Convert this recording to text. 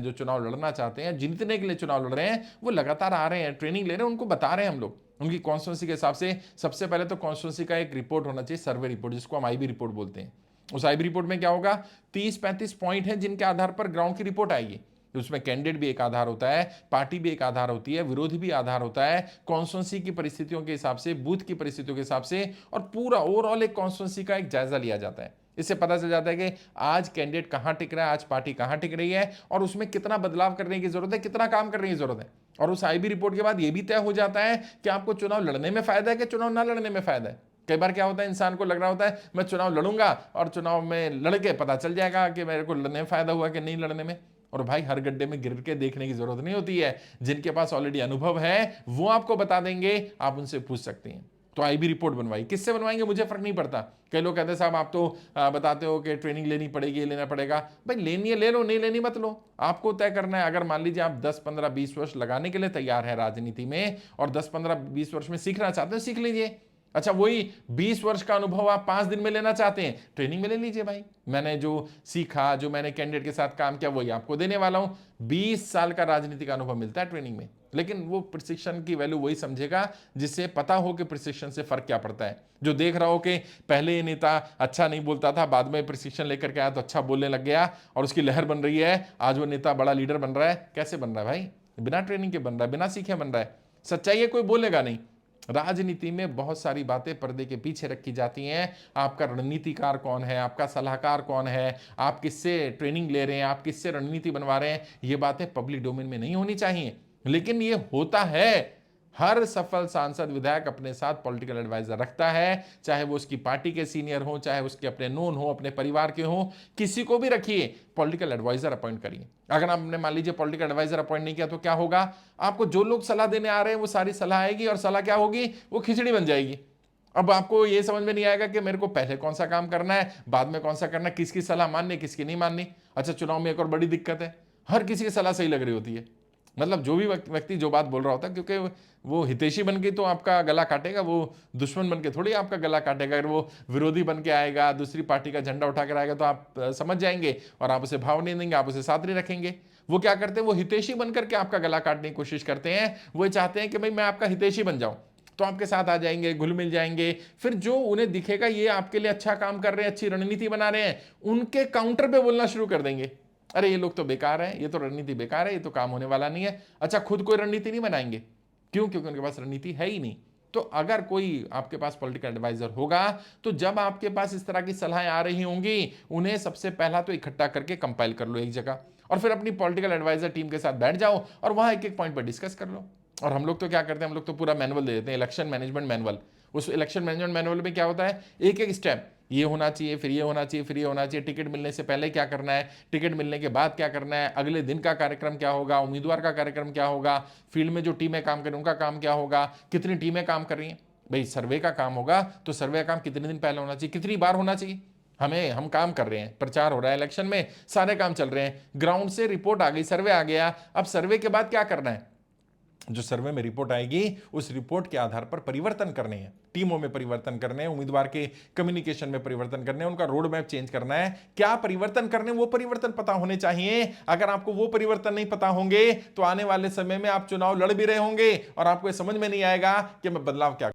जो चुनाव लड़ना चाहते हैं, जीतने के लिए चुनाव लड़ रहे हैं, वो लगातार आ रहे हैं, ट्रेनिंग ले रहे हैं, उनको बता रहे हैं हम लोग उनकी कॉन्स्टिट्यूंसी के हिसाब से। सबसे पहले तो कॉन्स्टिट्यूंसी का एक रिपोर्ट होना चाहिए, सर्वे रिपोर्ट, जिसको हम आईबी रिपोर्ट बोलते हैं। उस आईबी रिपोर्ट में क्या होगा, 30-35 पॉइंट है जिनके आधार पर ग्राउंड की रिपोर्ट आएगी। उसमें कैंडिडेट भी एक आधार होता है, पार्टी भी एक आधार होती है, विरोधी भी आधार होता है, कॉन्स्टिट्यूंसी की परिस्थितियों के हिसाब से, बूथ की परिस्थितियों के हिसाब से, और पूरा ओवरऑल एक कॉन्स्टिट्यूंसी का एक जायजा लिया जाता है। इससे पता चल जाता है कि आज कैंडिडेट कहां टिक रहा है, आज पार्टी कहां टिक रही है, और उसमें कितना बदलाव करने की जरूरत है, कितना काम करने की जरूरत है। और उस आईबी रिपोर्ट के बाद यह भी तय हो जाता है कि आपको चुनाव लड़ने में फायदा है कि चुनाव ना लड़ने में फायदा है। कई बार क्या होता है, इंसान को लग रहा होता है मैं चुनाव लड़ूंगा, और चुनाव में लड़के पता चल जाएगा कि मेरे को लड़ने में फायदा हुआ कि नहीं लड़ने में। और भाई हर गड्ढे में गिर के देखने की जरूरत नहीं होती है, जिनके पास ऑलरेडी अनुभव है वो आपको बता देंगे, आप उनसे पूछ सकते हैं। तो आईबी रिपोर्ट बनवाई, किससे बनवाएंगे मुझे फर्क नहीं पड़ता। कई लोग कहते हैं साहब आप तो बताते हो कि ट्रेनिंग लेनी पड़ेगी, लेना पड़ेगा। भाई लेनी है ले लो, नहीं लेनी मत लो, आपको तय करना है। अगर मान लीजिए आप 10-15-20 वर्ष लगाने के लिए तैयार है राजनीति में, और 10-15-20 वर्ष में सीखना चाहते हो, सीख लीजिए। अच्छा, वही 20 वर्ष का अनुभव आप 5 दिन में लेना चाहते हैं, ट्रेनिंग में ले लीजिए भाई। मैंने जो सीखा, जो मैंने कैंडिडेट के साथ काम किया, वही आपको देने वाला हूं। 20 साल का राजनीतिक अनुभव मिलता है ट्रेनिंग में। लेकिन वो प्रशिक्षण की वैल्यू वही समझेगा जिससे पता हो कि प्रशिक्षण से फर्क क्या पड़ता है। जो देख रहा हो कि पहले ये नेता अच्छा नहीं बोलता था, बाद में प्रशिक्षण लेकर के आया तो अच्छा बोलने लग गया, और उसकी लहर बन रही है, आज वो नेता बड़ा लीडर बन रहा है। कैसे बन रहा है भाई? बिना ट्रेनिंग के बन रहा है, बिना सीखे बन रहा है। सच्चाई है, कोई बोलेगा नहीं। राजनीति में बहुत सारी बातें पर्दे के पीछे रखी जाती हैं। आपका रणनीतिकार कौन है, आपका सलाहकार कौन है, आप किससे ट्रेनिंग ले रहे हैं, आप किससे रणनीति बनवा रहे हैं, ये बातें पब्लिक डोमेन में नहीं होनी चाहिए, लेकिन ये होता है। हर सफल सांसद विधायक अपने साथ पॉलिटिकल एडवाइजर रखता है, चाहे वो उसकी पार्टी के सीनियर हो, चाहे उसके अपने नोन हो, अपने परिवार के हो, किसी को भी रखिए, पॉलिटिकल एडवाइजर अपॉइंट करिए। अगर आपने मान लीजिए पॉलिटिकल एडवाइजर अपॉइंट नहीं किया तो क्या होगा, आपको जो लोग सलाह देने आ रहे हैं वो सारी सलाह आएगी, और सलाह क्या होगी, वो खिचड़ी बन जाएगी। अब आपको ये समझ में नहीं आएगा कि मेरे को पहले कौन सा काम करना है, बाद में कौन सा करना है, किसकी सलाह माननी, किसकी नहीं माननी। अच्छा, चुनाव में एक और बड़ी दिक्कत है, हर किसी की सलाह सही लग रही होती है। मतलब जो भी व्यक्ति जो बात बोल रहा होता है, क्योंकि वो हितैषी बन के तो आपका गला काटेगा, वो दुश्मन बन के थोड़ी आपका गला काटेगा। अगर वो विरोधी बन के आएगा, दूसरी पार्टी का झंडा उठा कर आएगा, तो आप समझ जाएंगे और आप उसे भाव नहीं देंगे, आप उसे साथ नहीं रखेंगे। वो क्या करते हैं, वो हितैषी बनकर के आपका गला काटने की कोशिश करते हैं। वो चाहते हैं कि भाई मैं आपका हितैषी बन जाऊं, तो आपके साथ आ जाएंगे, घुल मिल जाएंगे। फिर जो उन्हें दिखेगा ये आपके लिए अच्छा काम कर रहे हैं, अच्छी रणनीति बना रहे हैं, उनके काउंटर पे बोलना शुरू कर देंगे, अरे ये लोग तो बेकार है, ये तो रणनीति बेकार है, ये तो काम होने वाला नहीं है। अच्छा, खुद कोई रणनीति नहीं बनाएंगे, क्यों? क्योंकि उनके पास रणनीति है ही नहीं। तो अगर कोई आपके पास पॉलिटिकल एडवाइजर होगा, तो जब आपके पास इस तरह की सलाहें आ रही होंगी, उन्हें सबसे पहला तो इकट्ठा करके कंपाइल कर लो एक जगह, और फिर अपनी पॉलिटिकल एडवाइजर टीम के साथ बैठ जाओ और वहां एक एक पॉइंट पर डिस्कस कर लो। और हम लोग तो क्या करते हैं, हम लोग तो पूरा मैनुअल दे देते हैं, इलेक्शन मैनेजमेंट मैनुअल। उस इलेक्शन मैनेजमेंट मैनुअल में क्या होता है, एक एक स्टेप, ये होना चाहिए, फिर ये होना चाहिए, फिर ये होना चाहिए, टिकट मिलने से पहले क्या करना है, टिकट मिलने के बाद क्या करना है, अगले दिन का कार्यक्रम क्या होगा, उम्मीदवार का कार्यक्रम क्या होगा, फील्ड में जो टीमें काम कर रही हैं उनका काम क्या होगा, कितनी टीमें काम कर रही हैं। भाई सर्वे का काम होगा तो सर्वे का काम कितने दिन पहले होना चाहिए, कितनी बार होना चाहिए। हम काम कर रहे हैं, प्रचार हो रहा है, इलेक्शन में सारे काम चल रहे हैं, ग्राउंड से रिपोर्ट आ गई, सर्वे आ गया, अब सर्वे के बाद क्या करना है, जो सर्वे में रिपोर्ट आएगी उस रिपोर्ट के आधार पर परिवर्तन करने हैं, टीमों में परिवर्तन करने हैं, उम्मीदवार के कम्युनिकेशन में परिवर्तन करने हैं, उनका रोड मैप चेंज करना है। क्या परिवर्तन करने, वो परिवर्तन पता होने चाहिए। अगर आपको वो परिवर्तन नहीं पता होंगे तो आने वाले समय में आप चुनाव लड़ भी रहे होंगे और आपको समझ में नहीं आएगा कि मैं बदलाव क्या